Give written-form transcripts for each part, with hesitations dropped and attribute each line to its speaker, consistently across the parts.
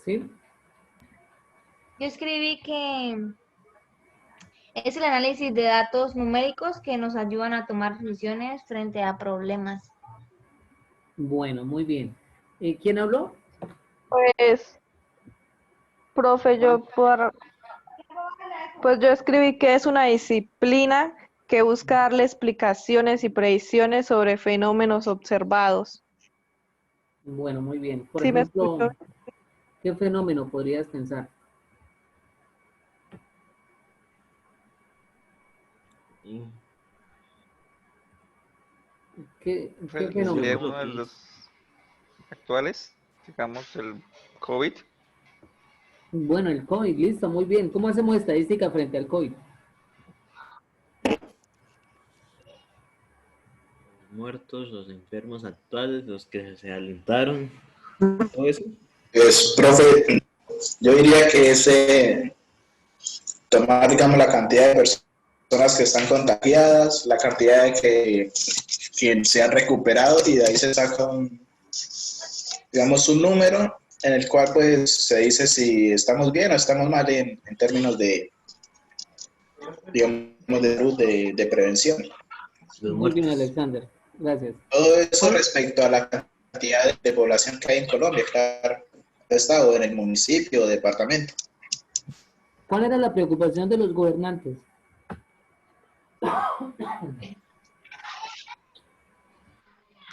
Speaker 1: ¿Sí?
Speaker 2: Yo escribí que es el análisis de datos numéricos que nos ayudan a tomar decisiones frente a problemas.
Speaker 1: Bueno, muy bien. ¿Quién habló?
Speaker 3: Pues, profe, pues yo escribí que es una disciplina que busca darle explicaciones y predicciones sobre fenómenos observados.
Speaker 1: Bueno, muy bien. Por
Speaker 3: ¿Sí me escuchó?
Speaker 1: ejemplo, ¿qué fenómeno podrías pensar? ¿Qué
Speaker 4: Pues sería
Speaker 1: fenómeno?
Speaker 4: uno de los actuales, digamos el COVID.
Speaker 1: Bueno, el COVID, listo, muy bien. ¿Cómo hacemos estadística frente al COVID?
Speaker 5: Muertos, los enfermos actuales, los que se alentaron, todo eso.
Speaker 6: Pues, profe, yo diría que es tomar, digamos, la cantidad de personas que están contagiadas, la cantidad de que se han recuperado y de ahí se saca digamos, un número en el cual pues se dice si estamos bien o estamos mal en términos de, digamos, de salud, de prevención.
Speaker 1: Muy bien, Alexander. Gracias.
Speaker 6: Todo eso respecto a la cantidad de población que hay en Colombia, cada estado, en el municipio o departamento.
Speaker 1: ¿Cuál era la preocupación de los gobernantes?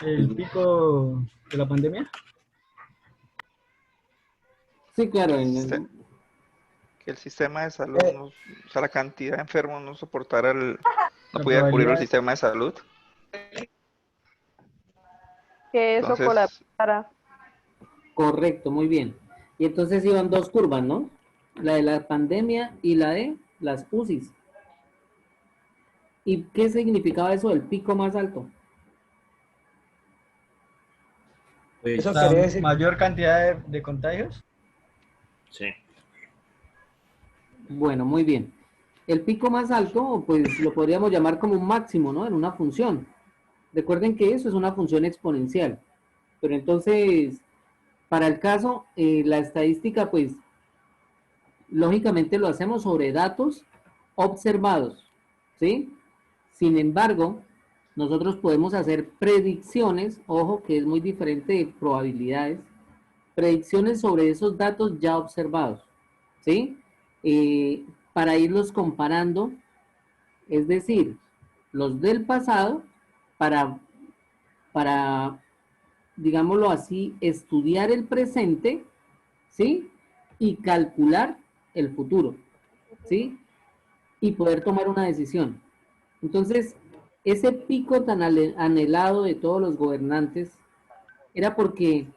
Speaker 7: ¿El pico de la pandemia?
Speaker 1: Sí, claro.
Speaker 4: Que el sistema de salud, o sea, la cantidad de enfermos no soportara no
Speaker 7: La
Speaker 4: podía cubrir el
Speaker 7: probabilidad.
Speaker 4: sistema de salud.
Speaker 3: Que eso
Speaker 4: Entonces,
Speaker 3: colapsara.
Speaker 1: Correcto, muy bien. Y entonces iban dos curvas, ¿no? La de la pandemia y la de las UCIs. ¿Y qué significaba eso del pico más alto?
Speaker 5: Pues,
Speaker 7: ¿Eso quiere decir mayor cantidad de contagios?
Speaker 5: sí.
Speaker 1: Bueno, muy bien. El pico más alto, pues lo podríamos llamar como un máximo, ¿no? En una función. Recuerden que eso es una función exponencial. Pero entonces, para el caso, la estadística, pues, lógicamente lo hacemos sobre datos observados, ¿sí? Sin embargo, nosotros podemos hacer predicciones, ojo, que es muy diferente de probabilidades, predicciones sobre esos datos ya observados, ¿sí? Para irlos comparando, es decir, los del pasado para, para, digámoslo así, estudiar el presente, ¿sí? Y calcular el futuro, ¿sí? Y poder tomar una decisión. Entonces, ese pico tan anhelado de todos los gobernantes era porque,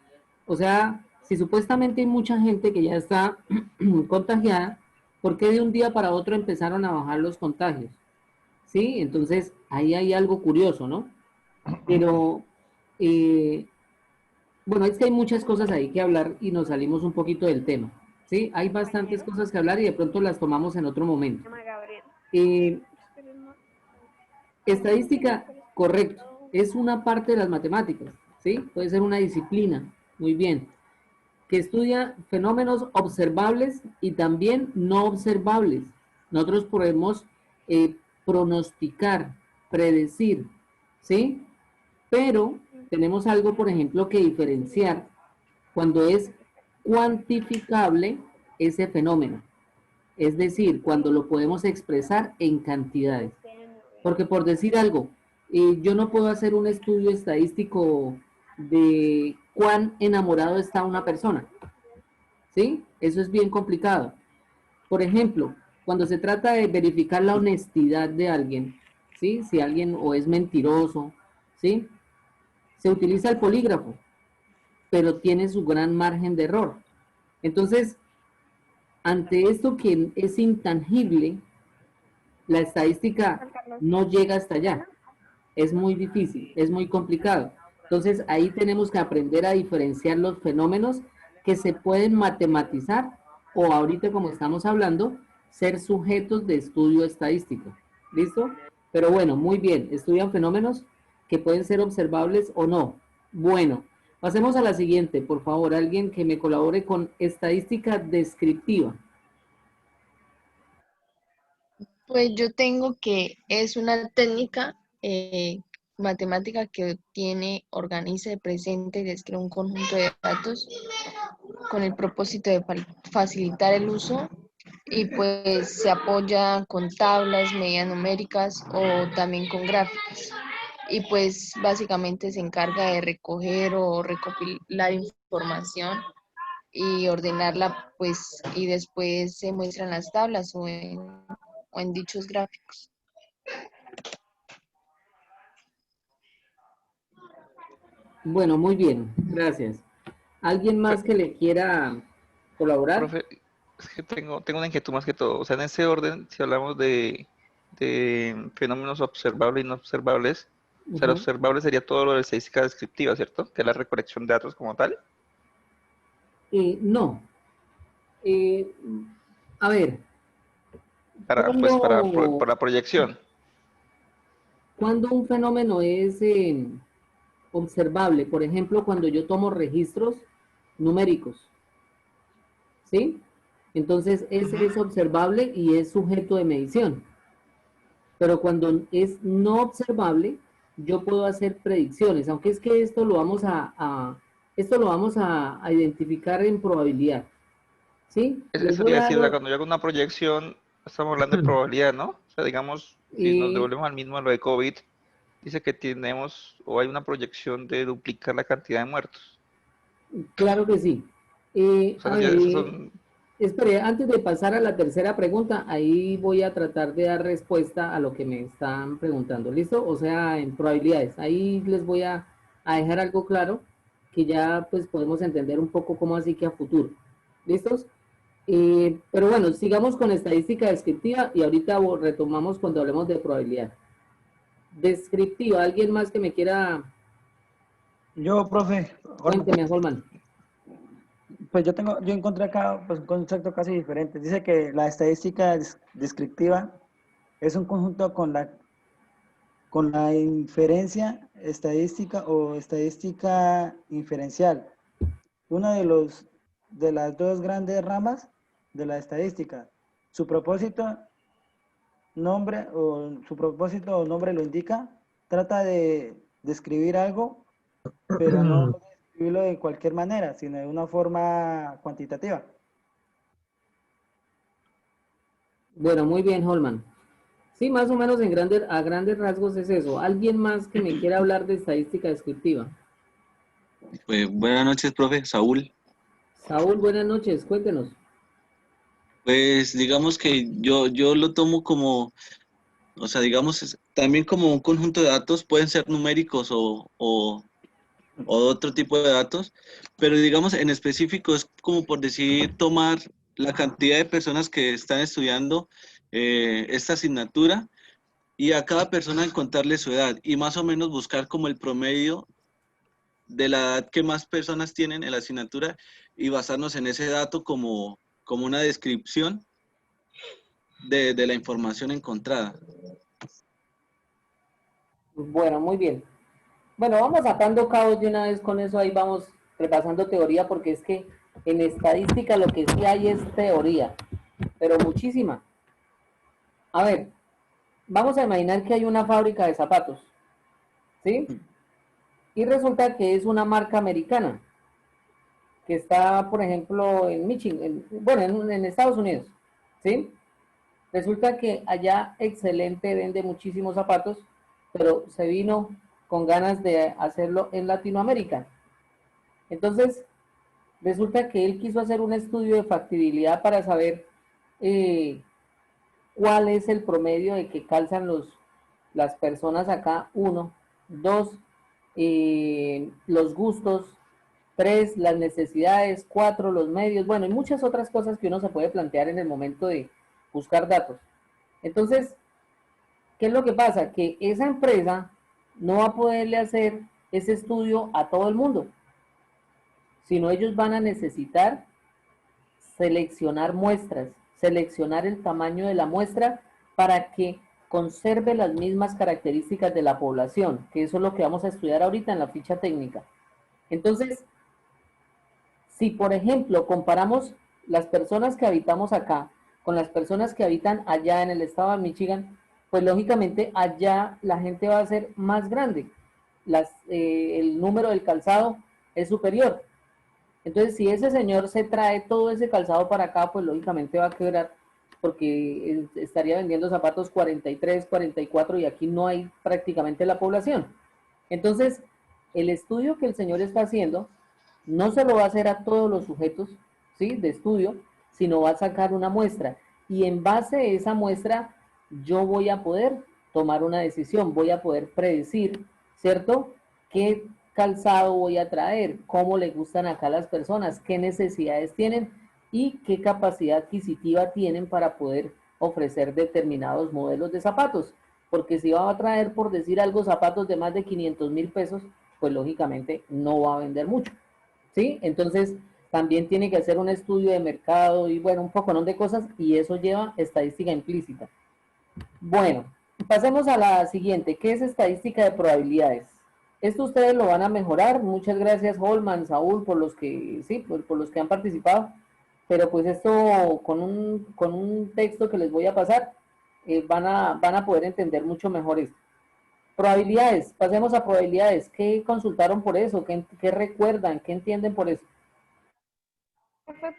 Speaker 1: o sea, si supuestamente hay mucha gente que ya está contagiada, ¿por qué de un día para otro empezaron a bajar los contagios? Sí, entonces ahí hay algo curioso, ¿no? Pero, bueno, es que hay muchas cosas ahí que hablar y nos salimos un poquito del tema, ¿sí? Hay bastantes cosas que hablar y de pronto las tomamos en otro momento. Eh, Estadística, correcto, es una parte de las matemáticas, ¿sí? Puede ser una disciplina, muy bien, que estudia fenómenos observables y también no observables. Nosotros podemos pronosticar, predecir, ¿sí? Pero tenemos algo, por ejemplo, que diferenciar cuando es cuantificable ese fenómeno. Es decir, cuando lo podemos expresar en cantidades. Porque por decir algo, yo no puedo hacer un estudio estadístico de cuán enamorado está una persona. ¿Sí? Eso es bien complicado. Por ejemplo, cuando se trata de verificar la honestidad de alguien, ¿sí? Si alguien o es mentiroso, ¿sí? Se utiliza el polígrafo, pero tiene su gran margen de error. Entonces, ante esto que es intangible, la estadística no llega hasta allá. Es muy difícil, es muy complicado. Entonces ahí tenemos que aprender a diferenciar los fenómenos que se pueden matematizar o ahorita como estamos hablando, ser sujetos de estudio estadístico. ¿Listo? Pero bueno, muy bien, estudian fenómenos que pueden ser observables o no. Bueno, Pasemos a la siguiente, por favor, alguien que me colabore con estadística descriptiva.
Speaker 8: Pues yo tengo que es una técnica matemática que obtiene, organiza, presenta y describe un conjunto de datos con el propósito de facilitar el uso y pues se apoya con tablas, medidas numéricas o también con gráficas. Y pues básicamente se encarga de recoger o recopilar información y ordenarla pues y después se muestran las tablas o en dichos gráficos.
Speaker 1: Bueno, muy bien, gracias. ¿Alguien más que le quiera colaborar?
Speaker 4: Profe, es que tengo una inquietud más que todo. O sea, en ese orden, si hablamos de fenómenos observables y no observables, o sea, lo
Speaker 1: Ujú.
Speaker 4: observable sería todo lo de estadística descriptiva, ¿cierto? Que es la recolección de datos como tal.
Speaker 1: No. Eh, a ver,
Speaker 4: Por la proyección.
Speaker 1: cuando un fenómeno es observable, por ejemplo, cuando yo tomo registros numéricos, ¿sí? Entonces, ese es observable y es sujeto de medición. Pero cuando es no observable, yo puedo hacer predicciones, aunque es que esto lo vamos a identificar en probabilidad, ¿sí? Les
Speaker 4: Eso
Speaker 1: voy
Speaker 4: quiere
Speaker 1: a
Speaker 4: decir, o sea,
Speaker 1: dar,
Speaker 4: cuando yo hago una proyección, estamos hablando de probabilidad, ¿no? O sea, digamos, si nos
Speaker 1: eh,
Speaker 4: devolvemos al mismo a lo de COVID, dice que tenemos o hay una proyección de duplicar la cantidad de muertos.
Speaker 1: claro que sí.
Speaker 4: O
Speaker 1: A
Speaker 4: sea,
Speaker 1: ver,
Speaker 4: esas son...
Speaker 1: espere, antes de pasar a la tercera pregunta, ahí voy a tratar de dar respuesta a lo que me están preguntando, ¿listo? O sea, en probabilidades. Ahí les voy a dejar algo claro que ya pues podemos entender un poco cómo así que a futuro. ¿Listos? Pero bueno, sigamos con estadística descriptiva y ahorita retomamos cuando hablemos de probabilidad. Descriptiva, ¿alguien más que me quiera?
Speaker 7: Yo, profe, Holman,
Speaker 1: Cuénteme, Holman.
Speaker 7: pues yo encontré acá pues, un concepto casi diferente. Dice que la estadística descriptiva es un conjunto con la inferencia estadística o estadística inferencial. Una de las dos grandes ramas de la estadística. Su propósito, su propósito o nombre lo indica, trata de describir algo, pero no de describirlo de cualquier manera, sino de una forma cuantitativa.
Speaker 1: Bueno, muy bien, Holman. Sí, más o menos a grandes rasgos es eso. ¿Alguien más que me quiera hablar de estadística descriptiva?
Speaker 9: Pues buenas noches, profe, Saúl.
Speaker 1: Saúl, buenas noches, cuéntenos.
Speaker 9: Pues digamos que yo lo tomo como, o sea, digamos, también como un conjunto de datos, pueden ser numéricos o otro tipo de datos, pero digamos en específico es como por decir tomar la cantidad de personas que están estudiando esta asignatura y a cada persona encontrarle su edad y más o menos buscar como el promedio de la edad que más personas tienen en la asignatura y basarnos en ese dato como una descripción de la información encontrada.
Speaker 1: Bueno, muy bien. Bueno, vamos atando cabos de una vez con eso, ahí vamos repasando teoría, porque es que en estadística lo que sí hay es teoría, pero muchísima. A ver, vamos a imaginar que hay una fábrica de zapatos, ¿sí? Y resulta que es una marca americana, que está, por ejemplo, en Michigan, bueno, en Estados Unidos, ¿sí? Resulta que allá excelente, vende muchísimos zapatos, pero se vino con ganas de hacerlo en Latinoamérica. Entonces, resulta que él quiso hacer un estudio de factibilidad para saber cuál es el promedio de que calzan las personas acá. Uno, dos, los gustos, tres, las necesidades, cuatro, los medios, bueno, y muchas otras cosas que uno se puede plantear en el momento de buscar datos. Entonces, ¿qué es lo que pasa? Que esa empresa no va a poderle hacer ese estudio a todo el mundo, sino ellos van a necesitar seleccionar muestras, seleccionar el tamaño de la muestra para que conserve las mismas características de la población, que eso es lo que vamos a estudiar ahorita en la ficha técnica. Entonces, si por ejemplo comparamos las personas que habitamos acá con las personas que habitan allá en el estado de Michigan, pues lógicamente allá la gente va a ser más grande. El número del calzado es superior. Entonces, si ese señor se trae todo ese calzado para acá, pues lógicamente va a quebrar porque estaría vendiendo zapatos 43, 44 y aquí no hay prácticamente la población. Entonces, el estudio que el señor está haciendo no se lo va a hacer a todos los sujetos, ¿sí?, de estudio, sino va a sacar una muestra. Y en base a esa muestra, yo voy a poder tomar una decisión, voy a poder predecir, ¿cierto?, qué calzado voy a traer, cómo le gustan acá a las personas, qué necesidades tienen y qué capacidad adquisitiva tienen para poder ofrecer determinados modelos de zapatos. Porque si va a traer, por decir algo, zapatos de más de 500,000 pesos, pues lógicamente no va a vender mucho, ¿sí? Entonces, también tiene que hacer un estudio de mercado y, bueno, un poco de cosas, y eso lleva estadística implícita. Bueno, pasemos a la siguiente, ¿qué es estadística de probabilidades? Esto ustedes lo van a mejorar. Muchas gracias, Holman, Saúl, por los que, sí, por los que han participado. Pero pues esto, con un texto que les voy a pasar, van a poder entender mucho mejor esto. Probabilidades, pasemos a probabilidades. ¿Qué consultaron por eso? ¿Qué recuerdan? ¿Qué entienden por eso?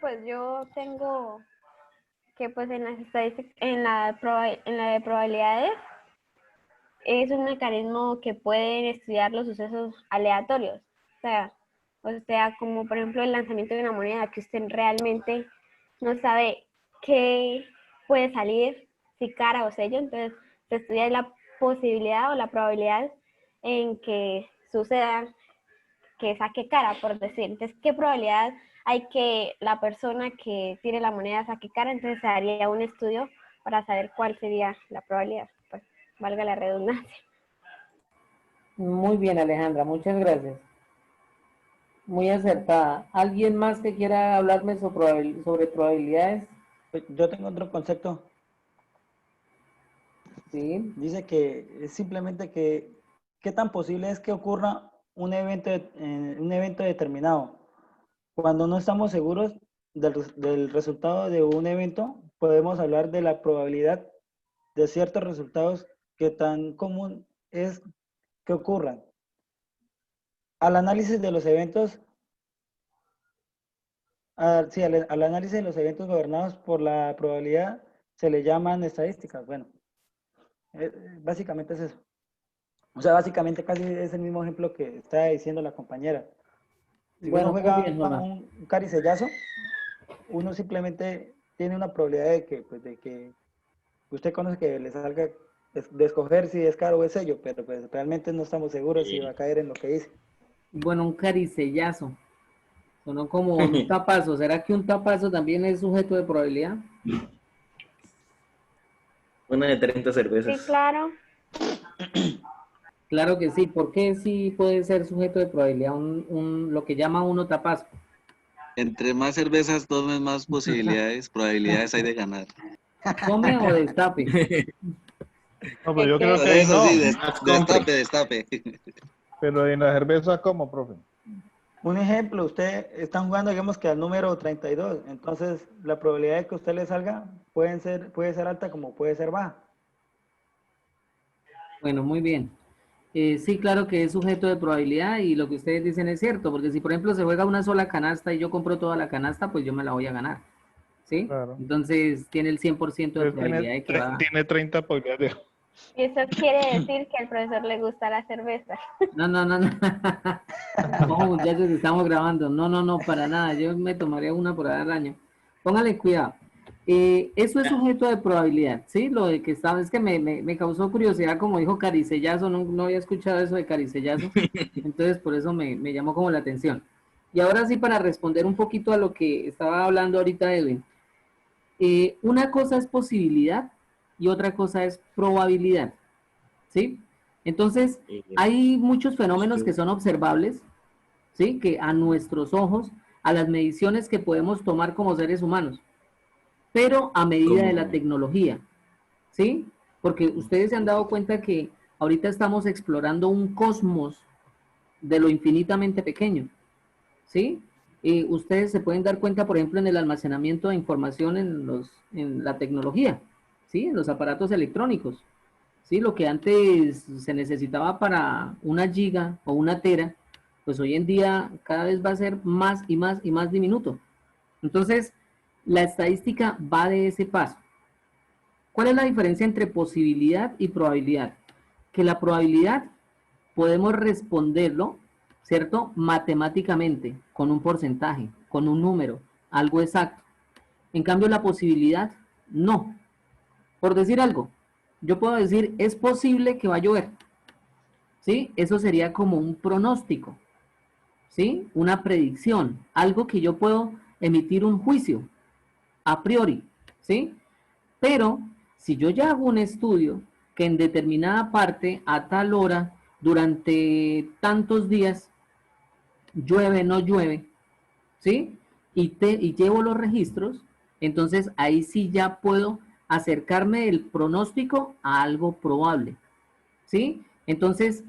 Speaker 10: Pues yo tengo que pues en las estadísticas, en la de probabilidades, es un mecanismo que pueden estudiar los sucesos aleatorios. O sea, como por ejemplo el lanzamiento de una moneda, que usted realmente no sabe qué puede salir, si cara o sello, entonces se estudia la posibilidad o la probabilidad en que suceda que saque cara, por decir. Entonces, ¿qué probabilidad hay que la persona que tiene la moneda saque cara? Entonces se haría un estudio para saber cuál sería la probabilidad, pues valga la redundancia.
Speaker 1: Muy bien, Alejandra, muchas gracias. Muy acertada. ¿Alguien más que quiera hablarme sobre probabilidades?
Speaker 7: Pues yo tengo otro concepto.
Speaker 1: Sí.
Speaker 7: Dice que es simplemente que qué tan posible es que ocurra un evento determinado. Cuando no estamos seguros del resultado de un evento, podemos hablar de la probabilidad de ciertos resultados que tan común es que ocurran. Al análisis de los eventos, al análisis de los eventos gobernados por la probabilidad se le llaman estadísticas. Bueno, básicamente es eso. O sea, básicamente casi es el mismo ejemplo que estaba diciendo la compañera. Si
Speaker 1: Bueno,
Speaker 7: uno
Speaker 1: muy
Speaker 7: juega
Speaker 1: bien, Norma.
Speaker 7: un caricellazo, uno simplemente tiene una probabilidad de que usted conoce que le salga de escoger si es caro o es sello, pero pues realmente no estamos seguros si va a caer en lo que dice.
Speaker 1: Bueno, un caricellazo. Sonó como un tapazo. ¿Será que un tapazo también es sujeto de probabilidad?
Speaker 5: Una de 30 cervezas.
Speaker 10: Sí, claro.
Speaker 1: Claro que sí. ¿Por qué sí puede ser sujeto de probabilidad lo que llama uno tapazo?
Speaker 9: Entre más cervezas tomes, más probabilidades hay de ganar.
Speaker 1: ¿Tome o destape?
Speaker 11: No, pero yo creo
Speaker 9: Por
Speaker 11: que ahí
Speaker 9: eso
Speaker 11: no.
Speaker 9: sí, destape.
Speaker 11: Pero en la cerveza, ¿cómo, profe?
Speaker 7: Un ejemplo, usted está jugando, digamos que al número 32, entonces la probabilidad de que a usted le salga puede ser alta como puede ser baja.
Speaker 1: Bueno, muy bien. Sí, claro que es sujeto de probabilidad y lo que ustedes dicen es cierto, porque si por ejemplo se juega una sola canasta y yo compro toda la canasta, pues yo me la voy a ganar, ¿sí?
Speaker 11: Claro.
Speaker 1: Entonces tiene el 100% de
Speaker 11: Entonces
Speaker 1: probabilidad de que va...
Speaker 11: tiene 30 probabilidades.
Speaker 10: Y eso quiere decir que al profesor le gusta la cerveza.
Speaker 1: No. No, muchachos, estamos grabando. No, para nada. Yo me tomaría una por cada año. Póngale cuidado. Eso es sujeto de probabilidad, ¿sí? Lo de que estaba, es que me causó curiosidad, como dijo Caricellazo, no había escuchado eso de Caricellazo, entonces por eso me llamó como la atención. Y ahora sí, para responder un poquito a lo que estaba hablando ahorita Edwin, una cosa es posibilidad y otra cosa es probabilidad, ¿sí? Entonces, hay muchos fenómenos que son observables, ¿sí? Que a nuestros ojos, a las mediciones que podemos tomar como seres humanos, pero a medida de la tecnología, ¿sí? Porque ustedes se han dado cuenta que ahorita estamos explorando un cosmos de lo infinitamente pequeño. ¿sí? Ustedes se pueden dar cuenta, por ejemplo, en el almacenamiento de información en la tecnología, ¿sí? En los aparatos electrónicos, ¿sí? Lo que antes se necesitaba para una giga o una tera, pues hoy en día cada vez va a ser más y más y más diminuto. Entonces, la estadística va de ese paso. ¿Cuál es la diferencia entre posibilidad y probabilidad? Que la probabilidad podemos responderlo, ¿cierto? Matemáticamente, con un porcentaje, con un número, algo exacto. En cambio, la posibilidad, no. Por decir algo, yo puedo decir, es posible que va a llover, ¿sí? Eso sería como un pronóstico, ¿sí? Una predicción, algo que yo puedo emitir un juicio a priori, ¿sí? Pero si yo ya hago un estudio que en determinada parte, a tal hora, durante tantos días, llueve, no llueve, ¿sí? Y llevo los registros, entonces ahí sí ya puedo acercarme del pronóstico a algo probable, ¿sí? Entonces,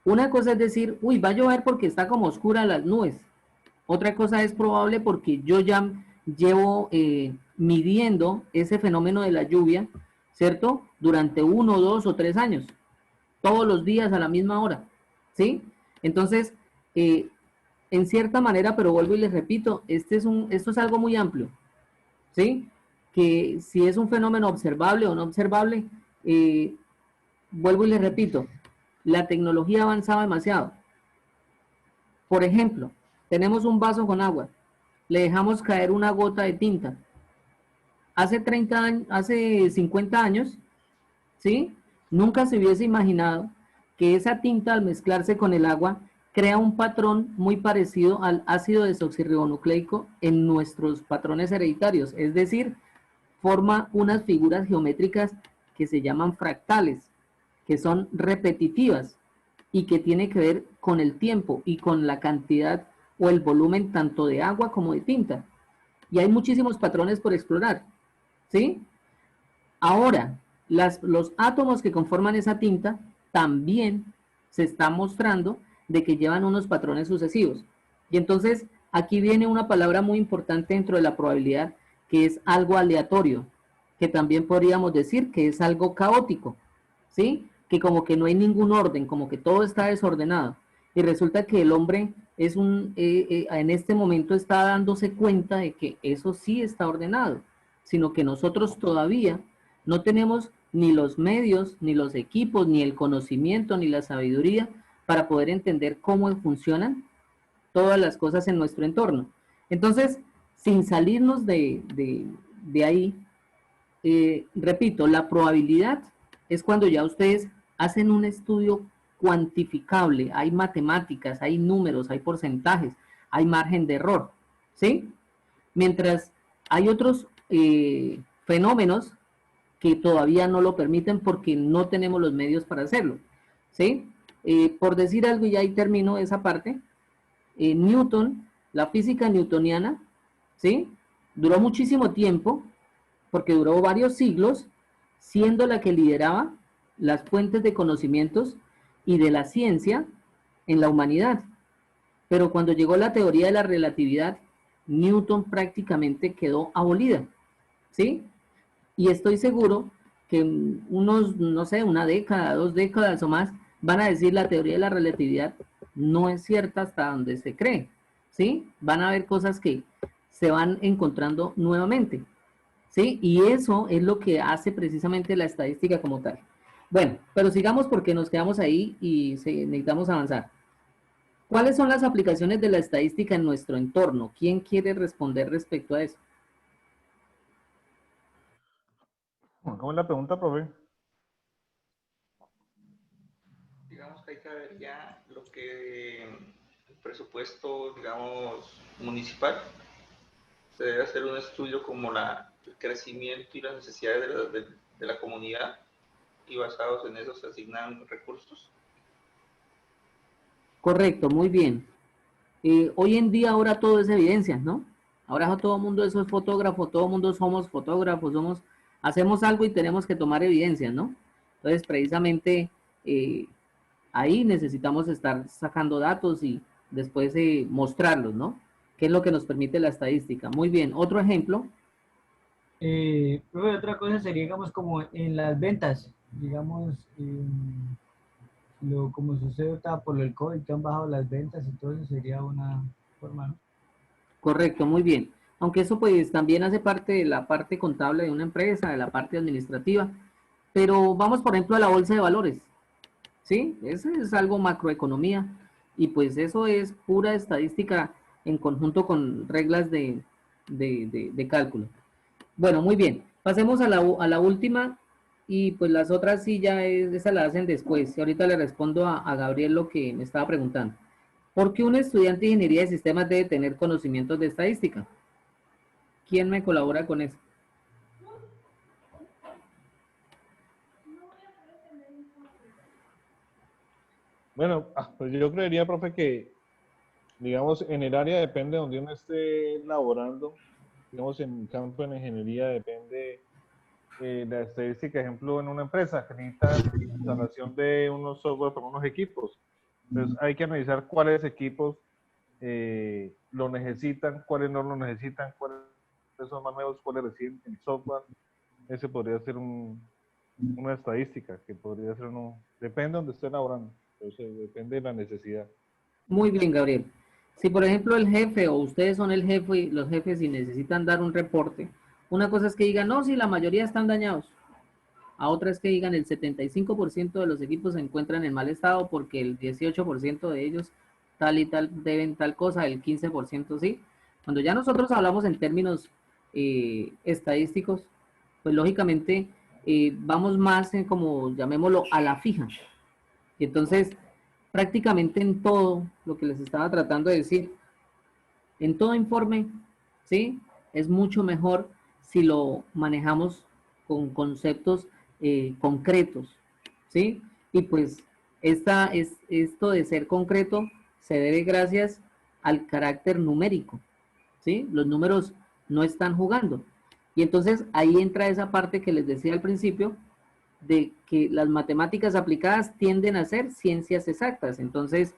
Speaker 1: una cosa es decir, uy, va a llover porque está como oscura las nubes. Otra cosa es probable porque yo ya llevo midiendo ese fenómeno de la lluvia, ¿cierto? Durante 1, 2 o 3 años, todos los días a la misma hora, ¿sí? Entonces, en cierta manera, pero vuelvo y les repito, esto es algo muy amplio, ¿sí? Que si es un fenómeno observable o no observable, vuelvo y les repito, la tecnología ha avanzado demasiado. Por ejemplo, tenemos un vaso con agua, le dejamos caer una gota de tinta. Hace 30 años, hace 50 años, ¿sí? Nunca se hubiese imaginado que esa tinta al mezclarse con el agua crea un patrón muy parecido al ácido desoxirribonucleico en nuestros patrones hereditarios, es decir, forma unas figuras geométricas que se llaman fractales, que son repetitivas y que tiene que ver con el tiempo y con la cantidad o el volumen tanto de agua como de tinta. Y hay muchísimos patrones por explorar, ¿sí? Ahora, los átomos que conforman esa tinta también se está mostrando de que llevan unos patrones sucesivos. Y entonces, aquí viene una palabra muy importante dentro de la probabilidad, que es algo aleatorio, que también podríamos decir que es algo caótico, ¿sí? Que como que no hay ningún orden, como que todo está desordenado. Y resulta que el hombre en este momento está dándose cuenta de que eso sí está ordenado, sino que nosotros todavía no tenemos ni los medios, ni los equipos, ni el conocimiento, ni la sabiduría para poder entender cómo funcionan todas las cosas en nuestro entorno. Entonces, sin salirnos de ahí, repito, la probabilidad es cuando ya ustedes hacen un estudio cuantificable, hay matemáticas, hay números, hay porcentajes, hay margen de error, ¿sí? Mientras hay otros fenómenos que todavía no lo permiten porque no tenemos los medios para hacerlo, ¿sí? Por decir algo, y ya ahí termino esa parte, Newton, la física newtoniana, ¿sí? Duró muchísimo tiempo, porque duró varios siglos, siendo la que lideraba las fuentes de conocimientos y de la ciencia en la humanidad. Pero cuando llegó la teoría de la relatividad, Newton prácticamente quedó abolida, ¿sí? Y estoy seguro que unos, no sé, una década, 2 décadas o más, van a decir la teoría de la relatividad no es cierta hasta donde se cree, ¿sí? Van a haber cosas que se van encontrando nuevamente, ¿sí? Y eso es lo que hace precisamente la estadística como tal. Bueno, pero sigamos porque nos quedamos ahí y necesitamos avanzar. ¿Cuáles son las aplicaciones de la estadística en nuestro entorno? ¿Quién quiere responder respecto a eso?
Speaker 11: ¿Cómo es la pregunta, profe?
Speaker 4: Digamos que hay que ver ya lo que el presupuesto, digamos, municipal. Se debe hacer un estudio como el crecimiento y las necesidades de la comunidad y basados en eso se asignan recursos.
Speaker 1: Correcto, muy bien. Hoy en día ahora todo es evidencia, ¿no? Ahora todo el mundo eso es fotógrafo, todo el mundo somos fotógrafos, hacemos algo y tenemos que tomar evidencias, ¿no? Entonces precisamente ahí necesitamos estar sacando datos y después mostrarlos, ¿no? ¿Qué es lo que nos permite la estadística? Muy bien, otro ejemplo.
Speaker 12: Profe, otra cosa sería, digamos, como en las ventas, digamos, como sucede ahorita por el COVID, que han bajado las ventas y todo eso sería una forma, ¿no?
Speaker 1: Correcto, muy bien. Aunque eso pues también hace parte de la parte contable de una empresa, de la parte administrativa. Pero vamos, por ejemplo, a la bolsa de valores. ¿Sí? Eso es algo macroeconomía. Y pues eso es pura estadística en conjunto con reglas de cálculo. Bueno, muy bien. Pasemos a la última y pues las otras sí ya esa la hacen después. Y ahorita le respondo a Gabriel lo que me estaba preguntando. ¿Por qué un estudiante de ingeniería de sistemas debe tener conocimientos de estadística? ¿Quién me colabora con eso?
Speaker 11: Bueno, pues yo creería, profe, que, digamos, en el área depende de donde uno esté laborando. Digamos, en el campo de la ingeniería depende la estadística, ejemplo, en una empresa que necesita instalación de unos software para unos equipos. Entonces, hay que analizar cuáles equipos lo necesitan, cuáles no lo necesitan, cuáles son más nuevos, cuáles reciben el software. Ese podría ser una estadística que podría ser depende de donde esté laborando. Entonces, depende de la necesidad.
Speaker 1: Muy bien, Gabriel. Si por ejemplo el jefe o ustedes son el jefe y los jefes y necesitan dar un reporte, una cosa es que digan, no, si la mayoría están dañados. A otra es que digan el 75% de los equipos se encuentran en mal estado porque el 18% de ellos tal y tal deben tal cosa, el 15% sí. Cuando ya nosotros hablamos en términos estadísticos, pues lógicamente vamos más en como llamémoslo a la fija. Y entonces prácticamente en todo lo que les estaba tratando de decir, en todo informe, ¿sí? Es mucho mejor si lo manejamos con conceptos concretos, ¿sí? Y pues esto de ser concreto se debe gracias al carácter numérico, ¿sí? Los números no están jugando. Y entonces ahí entra esa parte que les decía al principio, de que las matemáticas aplicadas tienden a ser ciencias exactas. Entonces,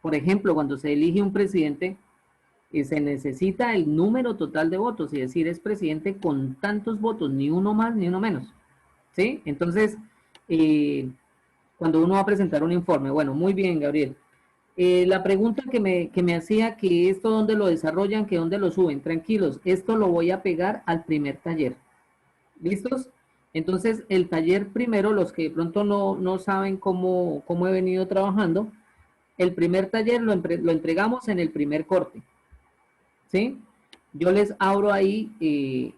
Speaker 1: por ejemplo, cuando se elige un presidente, se necesita el número total de votos, es decir, es presidente con tantos votos, ni uno más ni uno menos. ¿Sí? Entonces, cuando uno va a presentar un informe, bueno, muy bien, Gabriel. La pregunta que me hacía, que esto dónde lo desarrollan, que dónde lo suben, tranquilos, esto lo voy a pegar al primer taller. ¿Listos? Entonces, el taller primero, los que de pronto no saben cómo he venido trabajando, el primer taller lo entregamos en el primer corte. ¿Sí? Yo les abro ahí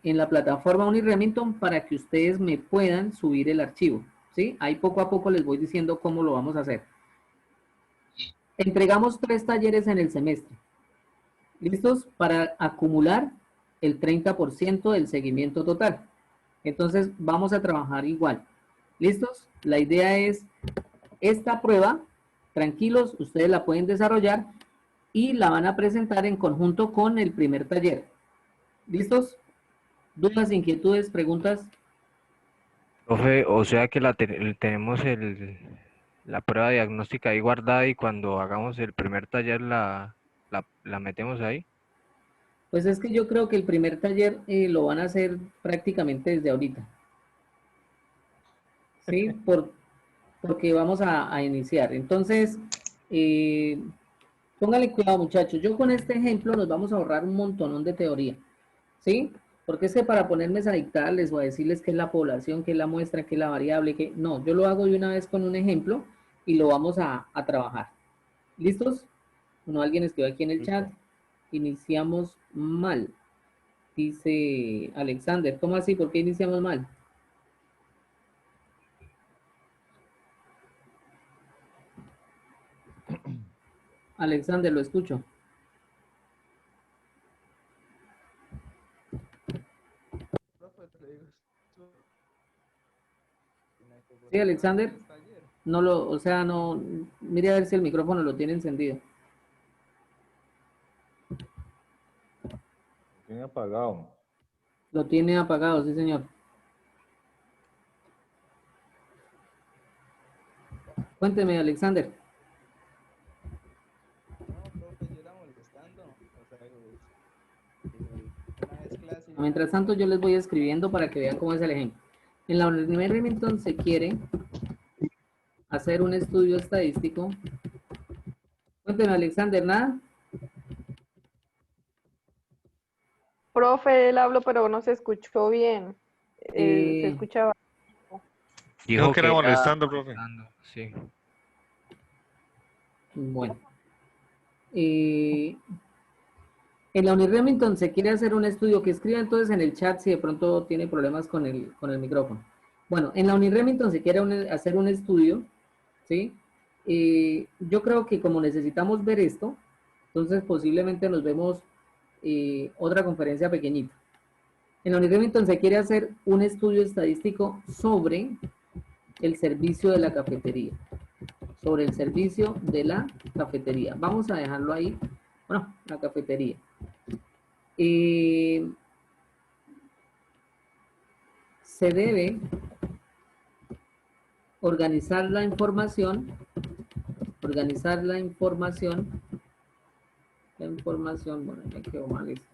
Speaker 1: en la plataforma Uniremington para que ustedes me puedan subir el archivo. ¿Sí? Ahí poco a poco les voy diciendo cómo lo vamos a hacer. Entregamos 3 talleres en el semestre. ¿Listos? Para acumular el 30% del seguimiento total. Entonces vamos a trabajar igual. ¿Listos? La idea es esta prueba, tranquilos, ustedes la pueden desarrollar y la van a presentar en conjunto con el primer taller. ¿Listos? ¿Dudas, inquietudes, preguntas?
Speaker 13: Profe, o sea que tenemos la prueba diagnóstica ahí guardada y cuando hagamos el primer taller la metemos ahí.
Speaker 1: Pues es que yo creo que el primer taller lo van a hacer prácticamente desde ahorita. ¿Sí? Porque vamos a iniciar. Entonces, póngale cuidado, muchachos. Yo con este ejemplo nos vamos a ahorrar un montonón de teoría. ¿Sí? Porque es que para ponerme a dictarles o a decirles qué es la población, qué es la muestra, qué es la variable, que no, yo lo hago de una vez con un ejemplo y lo vamos a trabajar. ¿Listos? Bueno, alguien escribió aquí en el chat. Iniciamos mal. Dice Alexander, ¿cómo así? ¿Por qué iniciamos mal? Alexander, lo escucho. Sí, Alexander. No lo, o sea, no, mire a ver si el micrófono lo tiene encendido.
Speaker 11: Lo tiene apagado.
Speaker 1: Lo tiene apagado, sí, señor. Cuénteme, Alexander. Mientras tanto, yo les voy escribiendo para que vean cómo es el ejemplo. En la Universidad de Remington se quiere hacer un estudio estadístico. Cuénteme, Alexander, ¿nada?
Speaker 3: Profe, él habló, pero no se escuchó bien. Se escuchaba.
Speaker 11: Dijo que era molestando, profe.
Speaker 13: Sí.
Speaker 1: Bueno. En la Universidad de Remington se quiere hacer un estudio, que escriba entonces en el chat si de pronto tiene problemas con el micrófono. Bueno, en la Universidad de Remington se quiere hacer un estudio, ¿sí? Yo creo que como necesitamos ver esto, entonces posiblemente nos vemos otra conferencia pequeñita. En la Universidad de Remington se quiere hacer un estudio estadístico sobre el servicio de la cafetería. Sobre el servicio de la cafetería. Vamos a dejarlo ahí. Bueno, la cafetería. Se debe organizar la información. Bueno, me quedó mal esto.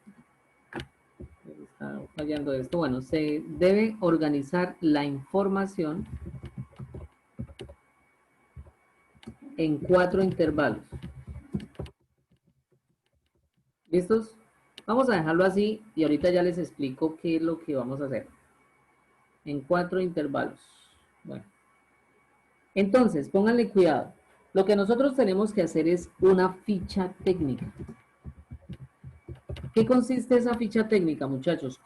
Speaker 1: Está fallando esto. Bueno, se debe organizar la información en 4 intervalos. ¿Listos? Vamos a dejarlo así y ahorita ya les explico qué es lo que vamos a hacer. En 4 intervalos. Bueno. Entonces, pónganle cuidado. Lo que nosotros tenemos que hacer es una ficha técnica. ¿Qué consiste esa ficha técnica, muchachos?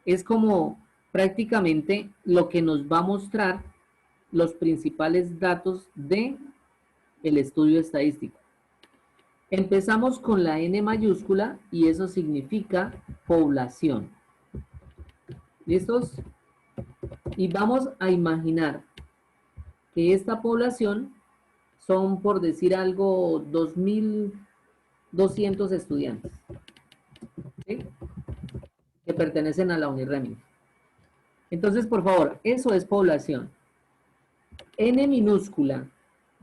Speaker 1: Es como prácticamente lo que nos va a mostrar los principales datos de el estudio estadístico. Empezamos con la N mayúscula y eso significa población. ¿Listos? Y vamos a imaginar que esta población son, por decir algo, 2.200 estudiantes, ¿sí? Que pertenecen a la Uniremington. Entonces, por favor, eso es población. N minúscula,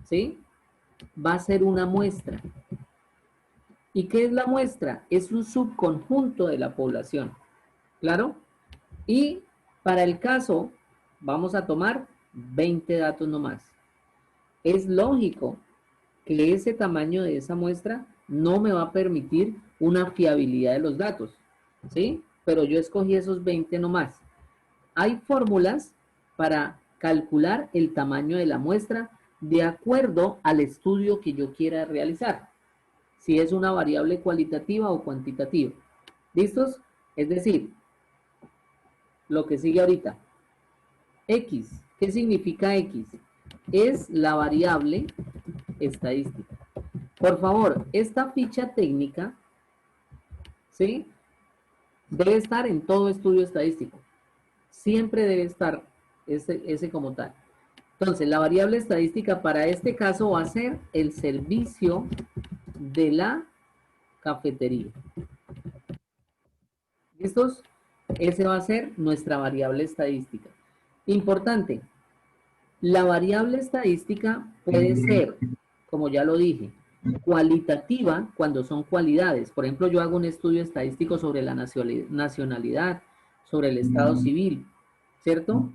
Speaker 1: ¿sí? Va a ser una muestra. ¿Y qué es la muestra? Es un subconjunto de la población. ¿Claro? Y para el caso, vamos a tomar 20 datos nomás. Es lógico que ese tamaño de esa muestra no me va a permitir una fiabilidad de los datos. ¿Sí? Pero yo escogí esos 20 nomás. Hay fórmulas para calcular el tamaño de la muestra de acuerdo al estudio que yo quiera realizar. Si es una variable cualitativa o cuantitativa. ¿Listos? Es decir, lo que sigue ahorita. X. ¿Qué significa X? Es la variable estadística. Por favor, esta ficha técnica, ¿sí? Debe estar en todo estudio estadístico. Siempre debe estar ese como tal. Entonces, la variable estadística para este caso va a ser el servicio de la cafetería. ¿Listos? Ese va a ser nuestra variable estadística. Importante, la variable estadística puede ser, como ya lo dije, cualitativa cuando son cualidades. Por ejemplo, yo hago un estudio estadístico sobre la nacionalidad, sobre el estado civil, ¿cierto?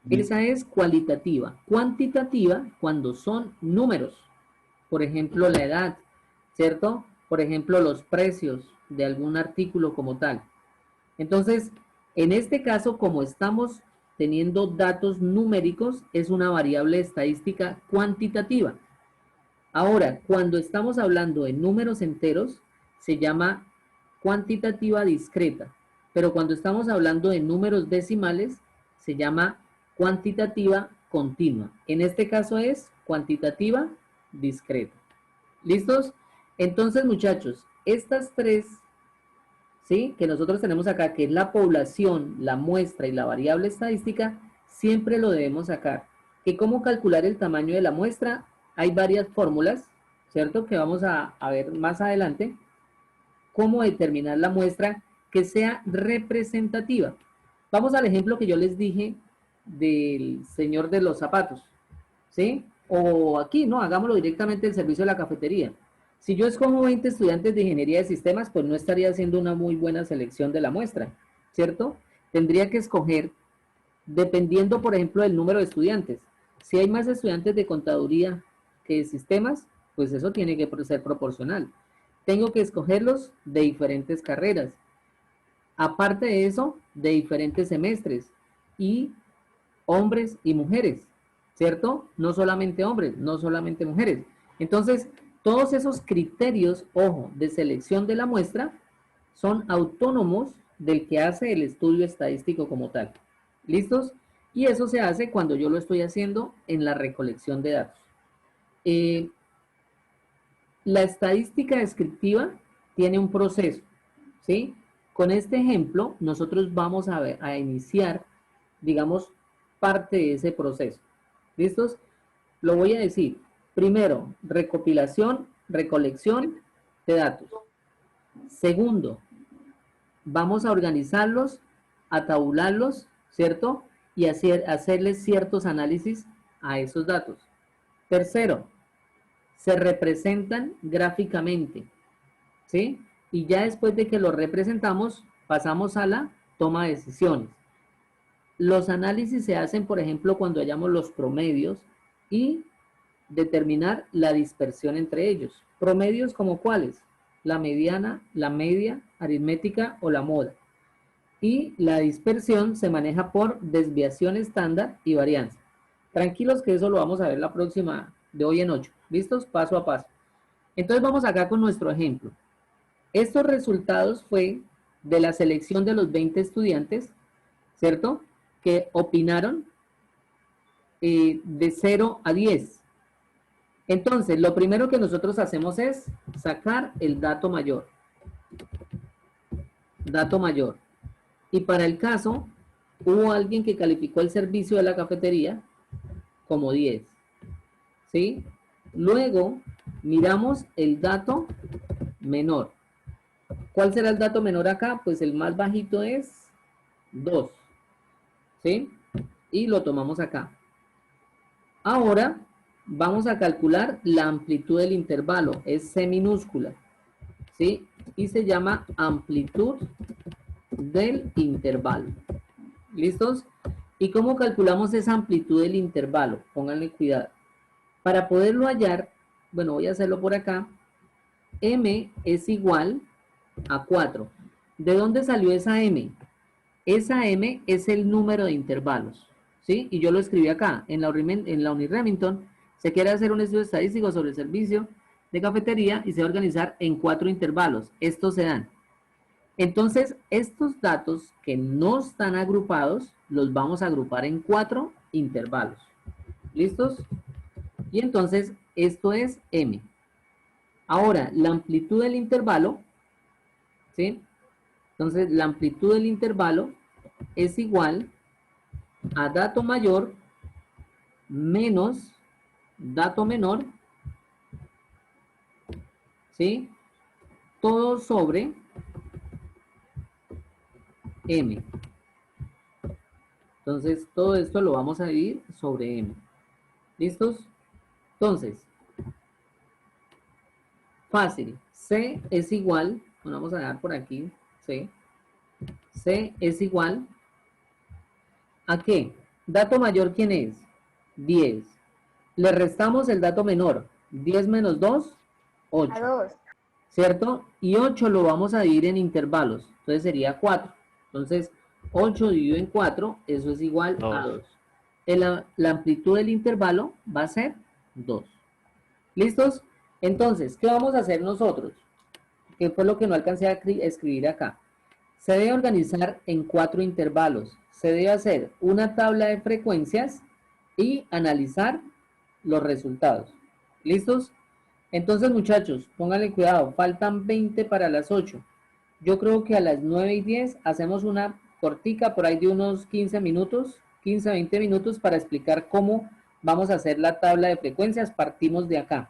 Speaker 1: Esa es cualitativa. Cuantitativa cuando son números. Por ejemplo, la edad, ¿cierto? Por ejemplo, los precios de algún artículo como tal. Entonces, en este caso, como estamos teniendo datos numéricos, es una variable estadística cuantitativa. Ahora, cuando estamos hablando de números enteros, se llama cuantitativa discreta. Pero cuando estamos hablando de números decimales, se llama cuantitativa continua. En este caso es cuantitativa discreta. ¿Listos? Entonces, muchachos, estas tres, ¿sí?, que nosotros tenemos acá, que es la población, la muestra y la variable estadística, siempre lo debemos sacar. ¿Y cómo calcular el tamaño de la muestra? Hay varias fórmulas, ¿cierto?, que vamos a ver más adelante. Cómo determinar la muestra que sea representativa. Vamos al ejemplo que yo les dije del señor de los zapatos, ¿sí? O aquí, no, hagámoslo directamente el servicio de la cafetería. Si yo escojo 20 estudiantes de ingeniería de sistemas, pues no estaría haciendo una muy buena selección de la muestra, ¿cierto? Tendría que escoger, dependiendo, por ejemplo, del número de estudiantes. Si hay más estudiantes de contaduría que de sistemas, pues eso tiene que ser proporcional. Tengo que escogerlos de diferentes carreras. Aparte de eso, de diferentes semestres. Y hombres y mujeres, ¿cierto? No solamente hombres, no solamente mujeres. Entonces, todos esos criterios, ojo, de selección de la muestra son autónomos del que hace el estudio estadístico como tal. ¿Listos? Y eso se hace cuando yo lo estoy haciendo en la recolección de datos. La estadística descriptiva tiene un proceso, ¿sí? Con este ejemplo, nosotros vamos a iniciar, digamos, parte de ese proceso. ¿Listos? Lo voy a decir. Primero, recopilación, recolección de datos. Segundo, vamos a organizarlos, a tabularlos, ¿cierto? Y hacerles ciertos análisis a esos datos. Tercero, se representan gráficamente, ¿sí? Y ya después de que los representamos, pasamos a la toma de decisiones. Los análisis se hacen, por ejemplo, cuando hallamos los promedios y determinar la dispersión entre ellos. Promedios como cuáles: la mediana, la media, aritmética o la moda. Y la dispersión se maneja por desviación estándar y varianza. Tranquilos que eso lo vamos a ver la próxima, de hoy en 8. ¿Listos? Paso a paso. Entonces vamos acá con nuestro ejemplo. Estos resultados fue de la selección de los 20 estudiantes, ¿cierto?, que opinaron de 0 a 10. Entonces, lo primero que nosotros hacemos es sacar el dato mayor. Dato mayor. Y para el caso, hubo alguien que calificó el servicio de la cafetería como 10. ¿Sí? Luego, miramos el dato menor. ¿Cuál será el dato menor acá? Pues el más bajito es 2. ¿Sí? Y lo tomamos acá. Ahora vamos a calcular la amplitud del intervalo. Es C minúscula. ¿Sí? Y se llama amplitud del intervalo. ¿Listos? ¿Y cómo calculamos esa amplitud del intervalo? Pónganle cuidado. Para poderlo hallar, bueno, voy a hacerlo por acá. M es igual a 4. ¿De dónde salió esa M? Esa M es el número de intervalos, ¿sí? Y yo lo escribí acá, en la Uniremington. Se quiere hacer un estudio estadístico sobre el servicio de cafetería y se va a organizar en 4 intervalos. Estos se dan. Entonces, estos datos que no están agrupados, los vamos a agrupar en 4 intervalos. ¿Listos? Y entonces, esto es M. Ahora, la amplitud del intervalo, ¿sí? Entonces, la amplitud del intervalo es igual a dato mayor menos dato menor, ¿sí? Todo sobre M. Entonces, todo esto lo vamos a dividir sobre M. ¿Listos? Entonces, fácil. C es igual, bueno, vamos a dar por aquí, C. C es igual ¿a qué? Dato mayor, ¿quién es? 10. Le restamos el dato menor. 10 menos 2, 8.
Speaker 10: A 2.
Speaker 1: ¿Cierto? Y 8 lo vamos a dividir en intervalos. Entonces sería 4. Entonces, 8 dividido en 4, eso es igual a 2. La amplitud del intervalo va a ser 2. ¿Listos? Entonces, ¿qué vamos a hacer nosotros? Que fue lo que no alcancé a escribir acá. Se debe organizar en 4 intervalos. Se debe hacer una tabla de frecuencias y analizar los resultados. ¿Listos? Entonces, muchachos, pónganle cuidado. Faltan 20 para las 8. Yo creo que a las 9 y 10 hacemos una cortica por ahí de unos 15 minutos, 15 a 20 minutos para explicar cómo vamos a hacer la tabla de frecuencias. Partimos de acá.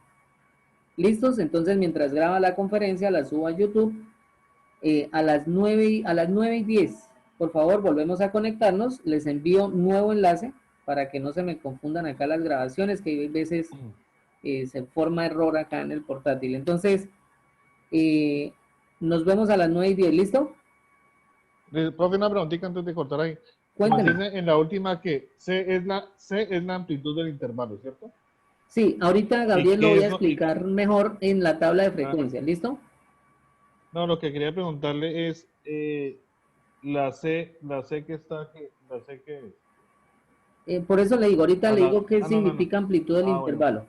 Speaker 1: ¿Listos? Entonces, mientras graba la conferencia, la subo a YouTube. A las 9 y 10, por favor, volvemos a conectarnos. Les envío nuevo enlace para que no se me confundan acá las grabaciones, que hay veces se forma error acá en el portátil. Entonces, nos vemos a las 9:10, ¿listo?
Speaker 11: Profe, una preguntita antes de cortar ahí.
Speaker 1: Cuénteme.
Speaker 11: Nos dice en la última que C es la amplitud del intervalo, ¿cierto?
Speaker 1: Sí, ahorita Gabriel
Speaker 11: ¿Y
Speaker 1: lo
Speaker 11: qué
Speaker 1: voy a
Speaker 11: es lo-
Speaker 1: explicar mejor en la tabla de frecuencia, ¿listo?
Speaker 11: No, lo que quería preguntarle es la C que está aquí, la C que es.
Speaker 1: Por eso le digo, ahorita le digo qué
Speaker 11: No.
Speaker 1: significa amplitud del
Speaker 11: Bueno.
Speaker 1: intervalo.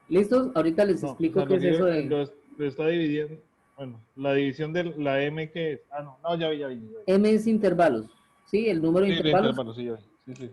Speaker 1: ¿Listos? Ahorita les
Speaker 11: No,
Speaker 1: explico
Speaker 11: o sea,
Speaker 1: qué es eso de...
Speaker 11: lo está dividiendo. Bueno, la división de la M que es. No, ya vi.
Speaker 1: M es intervalos, ¿sí? El número de
Speaker 11: Sí, el
Speaker 1: intervalos.
Speaker 11: intervalo, sí, ya vi. Sí.